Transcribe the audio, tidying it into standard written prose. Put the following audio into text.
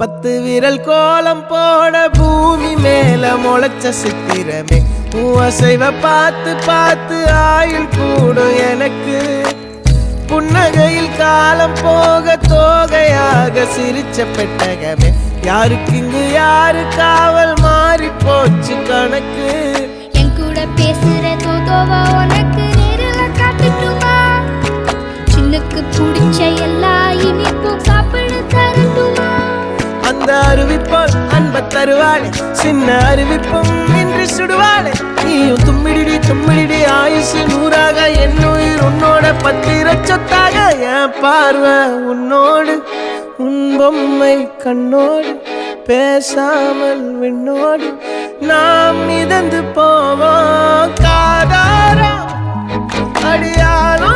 10 விரல் கோலம் போட பூமி மேல முளைச்ச சித்திரமே அசைவ பார்த்து பார்த்து ஆயுள் கூடும் எனக்கு புன்னகையில் காலம் போக தோகையாக சிரிச்ச பெட்டகமே யாருக்கு இங்கு யாரு காவல் மாறி போச்சு கணக்கு என் கூட பேசுற தோதோவா உனக்கு நேரில் காட்டுட்டுமா சின்னுக்கு பிடிச்ச எல்லா இனிப்பும் சாப்பிட தரட்டுமா அந்த அறிவிப்பால் அன்ப தருவாளே சின்ன அறிவிப்பும் இன்று சுடுவாளே நீயும் தும்மிடி தும்மிடி ஆயுசு 100ஆக என் உயிர் உன்னோட 10 சொத்தாக என் பார்வை உன்னோடு உன் பொம்மை கண்ணோடு பேசாமல் விண்ணோடு நாம் மிதந்து போவோம் காதாரா அடியாளோ